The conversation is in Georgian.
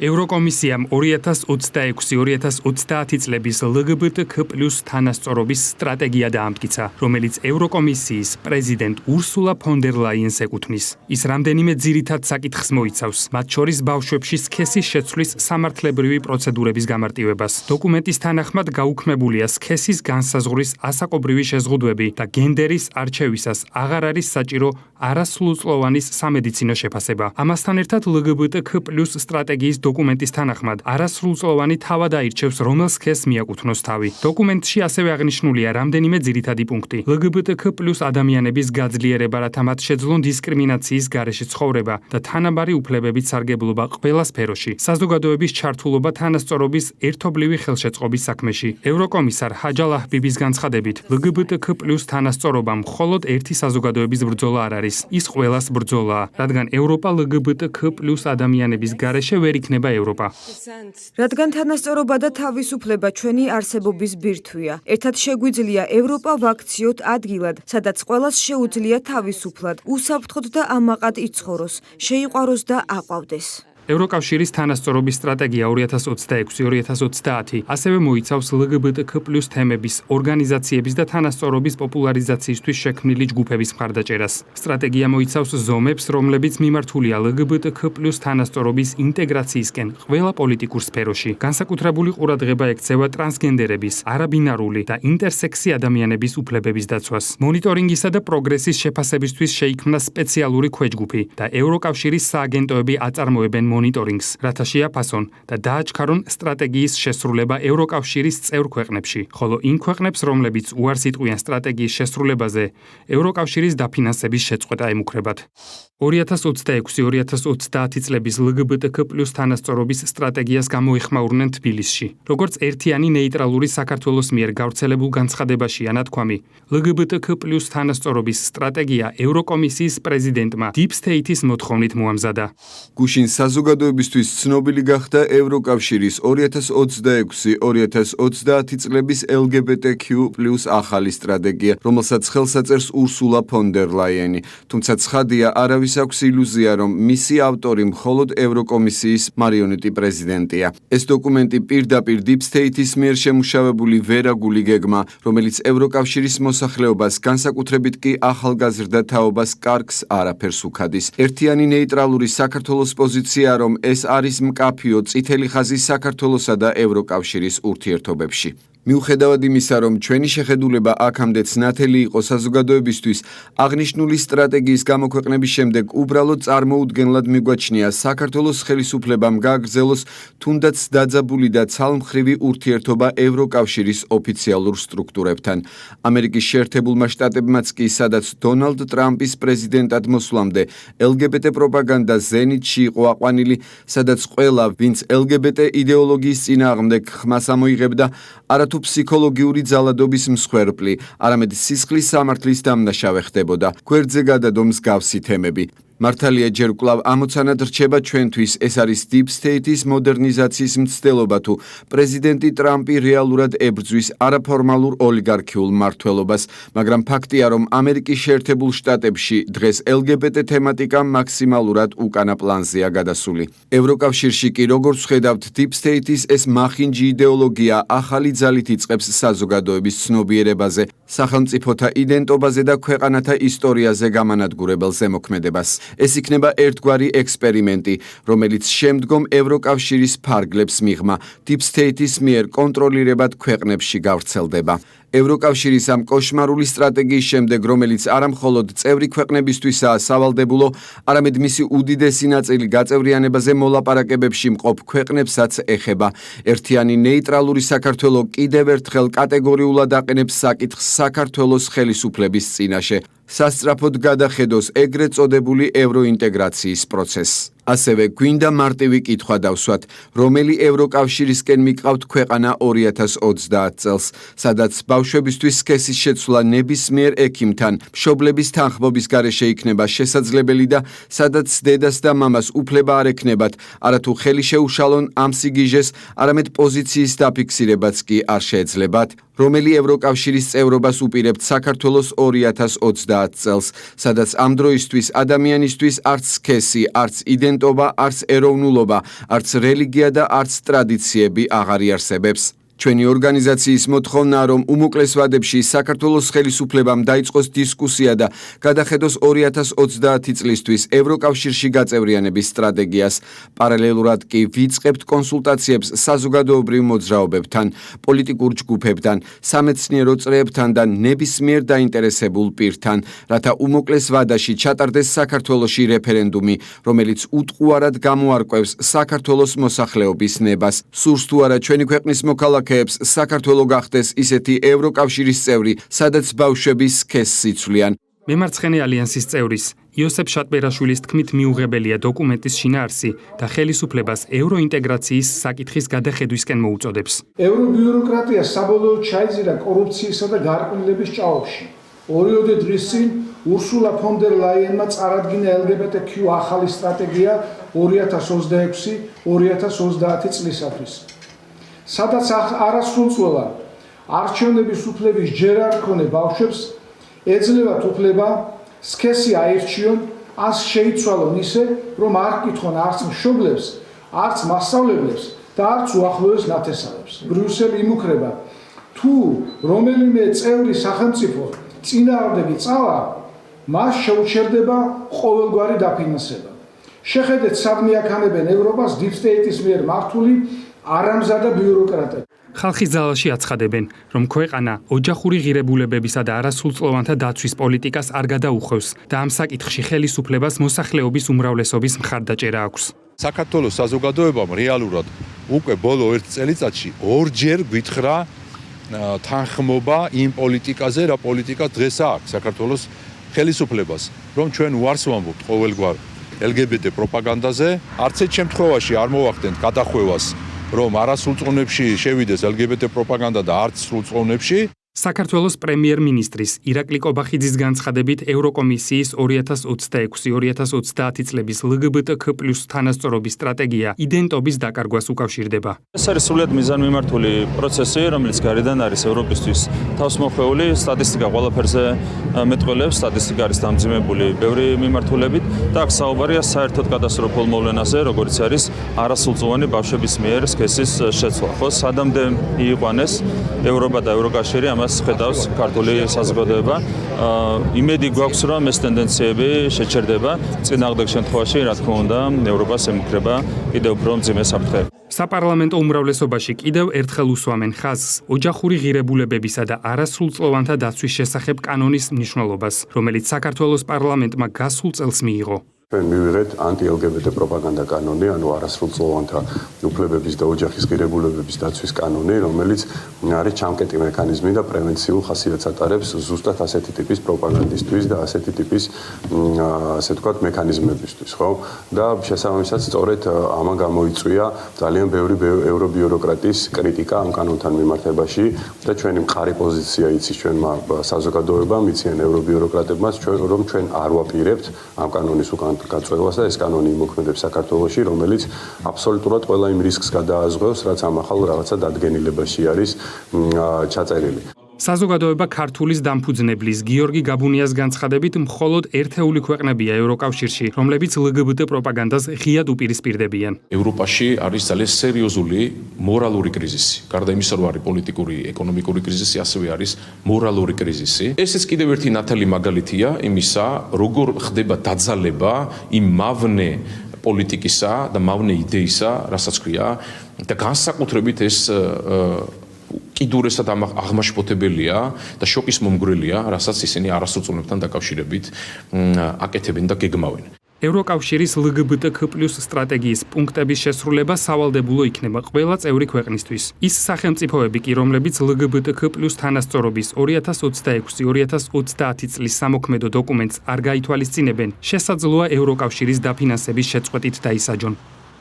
ევროკომისიამ 2026-2030 წლების LGBTQ+ თანასწორობის სტრატეგია დაამტკიცა, რომელიც ევროკომისიის პრეზიდენტ ურსულა ფონ დერ ლაიენს ეკუთვნის. ის რამდენიმე ძირითად საკითხს მოიცავს, მათ შორის ბავშვებში სქესის შეცვლის სამართლებრივი პროცედურების გამარტივებას. დოკუმენტის თანახმად გაუქმებულია სქესის განსაზღვრის ასაკობრივი შეზღუდვები და გენდერის არჩევისას აღარ არის საჭირო არასრულწლოვანის სამედიცინო შეფასება. ამასთან ერთად LGBTQ+ სტრატეგიის დოკუმენტის თანახმად არასრულწლოვანი თავად აირჩევს, რომელ სქესს მიაკუთვნოს თავი. დოკუმენტში ასევე აღნიშნულია რამდენიმე ძირითადი პუნქტი. LGBTQ+ ადამიანების გაძლიერება, რათა მათ შეძლონ დისკრიმინაციის გარეშე ცხოვრება და თანაბარი უფლებებით სარგებლობა ყველა სფეროში. საზოგადოების ჩართულობა თანასწორობის ერთობლივი ხელშეწყობის საქმეში. ევროკომისარ ჰაჯა ლაჰბიბის განცხადებით, LGBTQ+ თანასწორობა მხოლოდ ერთი საზოგადოების ბრძოლა არ არის. ის ყველას ბრძოლაა, რადგან ევროპა LGBTQ+ ადამიანების გარეშე ვერ იქნება ევროპა. რადგან თანასწორობა და თავისუფლება ჩვენი არსებობის ბირთვია, ერთად შეგვიძლია ევროპა ვაქციოთ ადგილად, სადაც ყველას შეუძლია თავისუფლად, უსაფრთხოდ და ამაყად იცხოვროს, შეიყვაროს და აყვავდეს. ევროკავშირის თანასწორობის სტრატეგია 2026-2030 ასევე მოიცავს LGBTQ+ თემების, ორგანიზაციების და თანასწორობის პოპულარიზაციისთვის შექმნილი ჯგუფების მხარდაჭერას. სტრატეგია მოიცავს ზომებს, რომლებიც მიმართულია LGBTQ+ თანასწორობის ინტეგრაციისკენ ყველა პოლიტიკურ სფეროში. განსაკუთრებული ყურადღება ექცევა ტრანსგენდერების, არაბინარული და ინტერსექსი ადამიანების უფლებების დაცვას. მონიტორინგისა და პროგრესის შეფასებისთვის შეიქმნა სპეციალური ქვეჯგუფი და ევროკავშირის სააგენტოები აწარმოებენ მონიტორინგს, რათა შეაფასონ და დააჩქარონ სტრატეგიის შესრულება ევროკავშირის წევრ ქვეყნებში, ხოლო იმ ქვეყნებს, რომლებიც უარს იტყვიან სტრატეგიის შესრულებაზე, ევროკავშირის დაფინანსების შეწყვეტა ემუქრებათ. 2026-2030 წლების LGBTQ+ თანასწორობის სტრატეგიას გამოიხმაურნენ თბილისში. როგორც ერთიანი ნეიტრალური საქართველოს მიერ გავრცელებულ განცხადებაშია ნათქვამი, LGBTQ+ თანასწორობის სტრატეგია ევროკომისიის პრეზიდენტმა Deep State-ის მოთხოვნით მოამზადა. გუშინ საზოგადოებისთვის ცნობილი გახდა ევროკავშირის 2026-2030 წლების LGBTQ+ ახალი სტრატეგია, რომელსაც ხელს აწერს ურსულა ფონ დერ ლაიენი. თუმცა ცხადია, არავის აქვს ილუზია, რომ მისი ავტორი მხოლოდ ევროკომისიის მარიონეტი პრეზიდენტია. ეს დოკუმენტი პირდაპირ Deep State-ის მიერ შემუშავებული ვერაგული გეგმა, რომელიც ევროკავშირის მოსახლეობას, განსაკუთრებით კი ახალგაზრდა თაობას კარგს არაფერს უქადის. ერთიანი ნეიტრალური საქართველოს პოზიცია, რომ ეს არის მკაფიო წითელი ხაზი საქართველოსა და ევროკავშირის ურთიერთობებში. მიუხედავად იმისა, რომ ჩვენი შეხედულება აქამდეც ნათელი იყო საზოგადოებისთვის, აღნიშნული სტრატეგიის გამოქვეყნების შემდეგ უბრალოდ წარმოუდგენლად მიგვაჩნია საქართველოს ხელისუფლებამ გააგრძელოს თუნდაც დაძაბული და ცალმხრივი ურთიერთობა ევროკავშირის ოფიციალურ სტრუქტურებთან. ამერიკის შეერთებულმა შტატებმაც კი, სადაც დონალდ ტრამპის პრეზიდენტად მოსვლამდე LGBT პროპაგანდა ზენიტში იყო აყვანილი, სადაც ყველა, ვინც LGBT იდეოლოგიის წინააღმდეგ ხმას ამოიღებდა, არათუ ფსიქოლოგიური ძალადობის მსხვერპლი, არამედ სისხლის სამართლის დამნაშავე ხდებოდა. გვერდზე გადადო მსგავსი თემები. მართალია ჯერ კვლავ ამოცანად რჩება ჩვენთვის, ეს არის Deep State-ის მოდერნიზაციის მცდელობა თუ პრეზიდენტი ტრამპი რეალურად ებრძვის არაფორმალურ ოლიგარქიულ მმართველობას, მაგრამ ფაქტია, რომ ამერიკის შეერთებულ შტატებში დღეს LGBT თემატიკა მაქსიმალურად უკანა პლანზეა გადასული. ევროკავშირში კი, როგორც ვხედავთ, Deep State-ის ეს მახინჯი იდეოლოგია ახალი ძალით იწყებს საზოგადოების ცნობიერებაზე, სახელმწიფოთა იდენტობაზე და ქვეყანათა ისტორიაზე გამანადგურებელ ზემოქმედებას. ეს იქნება ერთგვარი ექსპერიმენტი, რომელიც შემდგომ ევროკავშირის ფარგლებს მიღმა, Deep State-ის მიერ კონტროლირებად ქვეყნებში გავრცელდება. ევროკავშირის ამ კოშმარული სტრატეგიის შემდეგ, რომელიც არამხოლოდ წევრი ქვეყნებისთვისაა სავალდებულო, არამედ მისი უდიდესი ნაწილი გაწევრიანებაზე მოლაპარაკებებში მყოფ ქვეყნებსაც ეხება. ერთიანი ნეიტრალური საქართველო კიდევ ერთხელ კატეგორიულად აყენებს საკითხს საქართველოს ხელისუფლების წინაშე. სასწრაფოდ გადახედოს ეგრეთ წოდებული ევროინტეგრაციის პროცესს. ასევე გვინდა მარტივი კითხვა დავსვათ, რომელი ევროკავშირისკენ მიყავთ ქვეყანა 2030 წელს, სადაც ბავშვებისთვის სქესის შეცვლა ნებისმიერ ექიმთან, მშობლების თანხმობის გარეშე იქნება შესაძლებელი და სადაც დედას და მამას უფლება არ ექნებათ, არათუ ხელი შეუშალონ ამ სიგიჟეს, არამედ პოზიციის დაფიქსირებაც კი არ შეეძლებათ. რომელი ევროკავშირის წევრობას უპირებთ საქართველოს 2030 წელს, სადაც ამ დროისთვის ადამიანისთვის არც სქესი, არც იდენტობა, არც ეროვნულობა, არც რელიგია და არც ტრადიციები აღარ იარსებებს. ჩვენი ორგანიზაციის მოთხოვნა, რომ უმოკლეს ვადებში საქართველოს ხელისუფლებამ დაიწყოს დისკუსია და გადახედოს 2030 წლისთვის ევროკავშირში გაწევრიანების სტრატეგიას. პარალელურად კი ვიწყებთ კონსულტაციებს საზოგადოებრივ მოძრაობებთან, პოლიტიკურ ჯგუფებთან, სამეცნიერო წრეებთან და ნებისმიერ დაინტერესებულ პირთან, რათა უმოკლეს ვადაში ჩატარდეს საქართველოში რეფერენდუმი, რომელიც უტყუარად გამოარკვევს საქართველოს მოსახლეობის ნებას. სურს თუ არა ჩვენი ქვეყნის მოქალაქეებს საქართველო გახდეს ისეთი ევროკავშირის წევრი, სადაც ბავშვები სქესს იცვლიან. მემარცხენე ალიანსის წევრის იოსებ შატბერაშვილის თქმით მიუღებელია დოკუმენტის შინაარსი და ხელისუფლებას ევროინტეგრაციის საკითხის გადახედვისკენ მოუწოდებს. ევრობიუროკრატია საბოლოოდ ჩაიძირა კორუფციისა და გარყვნილების ჭაობში. 2 დღის წინ ურსულა ფონ დერ ლაიენმა წარადგინა LGBTQ ახალი სტრატეგია 2026-2030 წლისათვის. სადაც არასრულწლოვან არჩევნების უფლების ჯერ არ ქონე ბავშვებს ეძლევათ უფლება სქესი აირჩიონ, ან შეიცვალონ ისე, რომ არ კითხონ არც მშობლებს, არც მასწავლებლებს და არც უახლოეს ნათესავებს. ბრიუსელი იმუქრება, თუ რომელიმე წევრი სახელმწიფო წინააღმდეგი წავა, მას შეუჩერდება ყოველგვარი დაფინანსება. შეხედეთ, სადმე აქანებენ ევროპას deep state-ის მიერ მართული არამზადა ბიუროკრატები. ხალხის ძალაში აცხადებენ, რომ ქვეყანა ოჯახური ღირებულებებისა და არასრულწლოვანთა დაცვის პოლიტიკას არ გადაუხვევს და ამ საკითხში ხელისუფლებას მოსახლეობის უმრავლესობის მხარდაჭერა აქვს. საქართველოს საზოგადოებამ რეალურად უკვე ბოლო 1 წელიწადში 2-ჯერ გვითხრა თანხმობა იმ პოლიტიკაზე, რა პოლიტიკა დღეს აქვს საქართველოს ხელისუფლებას, რომ ჩვენ უარს ვამბობთ ყოველგვარ LGBT პროპაგანდაზე, არც ერთ შემთხვევაში არ მოვახდენთ გადახვევას, რომ არასრულწლოვნებში შევიდეს LGBT პროპაგანდა და არც სრულწლოვნებში. საქართველოს პრემიერ-მინისტრის ირაკლი კობახიძის განცხადებით ევროკომისიის 2026-2030 წლების LGBTQ+ თანასწორობის სტრატეგია იდენტობის დაკარგვას უკავშირდება. ეს არის სრულიად მიზანმიმართული პროცესი, რომელიც გარედან არის ევროპისთვის თავსმოხვეული. სტატისტიკა ყველაფერზე მეტყველებს, სტატისტიკა არის დამძიმებული ბევრი მიმართულებით და აქ საუბარია საერთოდ კატასტროფულ მოვლენაზე, როგორც არის არასრულწლოვანი ბავშვების მიერ სქესის შეცვლა. ხო, სადამდე იყვანეს ევროპა და ევროკავშირი ხედავს ქართული საზოგადოება. იმედი გვაქვს, რომ ეს ტენდენციები შეჩერდება. წინააღმდეგ შემთხვევაში, რა თქმა უნდა, ევროპას ემუქრება კიდევ უფრო მძიმე საფრთხე. საპარლამენტო უმრავლესობაში კიდევ ერთხელ უსვამენ ხაზს ოჯახური ღირებულებებისა და არასრულწლოვანთა დაცვის შესახებ კანონის მნიშვნელობას, რომელიც საქართველოს პარლამენტმა გასულ წელს მიიღო. ჩვენ მივიღეთ ანტი-LGBT პროპაგანდა კანონი, ანუ არასრულწლოვანთა უფლებების და ოჯახის ღირებულებების დაცვის კანონი, რომელიც არის ჩამკეტი მექანიზმი და პრევენციულ ხასიათს ატარებს ზუსტად ასეთი ტიპის პროპაგანდისთვის და ასეთი ტიპის ასე ვთქვათ მექანიზმებისთვის, ხო? და შესაბამისად სწორედ ამან გამოიწვია ძალიან ბევრი ევრობიუროკრატიის კრიტიკა ამ კანონთან მიმართებაში და ჩვენი მყარი პოზიცია იცის ჩვენმა საზოგადოებამ, იციან ევრობიუროკრატებმა, რომ ჩვენ არ ვაპირებთ ამ კანონის უკან გაწევას და ეს კანონი იმოქმედებს საქართველოში, რომელიც აბსოლუტურად ყველა იმ რისკს გადააზღვევს, რაც ამ ახალ რაღაცა დადგენილებაში არის ჩაწერილი. საზოგადოება ქართულის დამფუძნებლის გიორგი გაბუნიას განცხადებით, მხოლოდ ერთეული ქვეყნებია ევროკავშირში, რომლებიც LGBT პროპაგანდას ღიად უპირისპირდებიან. ევროპაში არის ძალიან სერიოზული მორალური კრიზისი. გარდა იმისა, რომ არის პოლიტიკური, ეკონომიკური კრიზისი, ასევე არის მორალური კრიზისი. ესეც კიდევ ერთი ნათელი მაგალითია იმისა, როგორ ხდება დაძალება იმ მავნე პოლიტიკისა და მავნე იდეისა, რასაც ქვია, და განსაკუთრებით ეს კიდურესად აღმაშფოთებელია და შოკის მომგვრელია, რასაც ისინი არასრულწლოვანებთან დაკავშირებით აკეთებენ და გეგმავენ. ევროკავშირის LGBTQ+ სტრატეგიის პუნქტების შესრულება სავალდებულო იქნება ყველა წევრი ქვეყნისთვის. ის სახელმწიფოები კი, რომლებიც LGBTQ+ თანასწორობის 2026-2030 წლის სამოქმედო დოკუმენტს არ გაითვალისწინებენ, შესაძლოა ევროკავშირის დაფინანსების შეწყვეტით დაისაჯონ.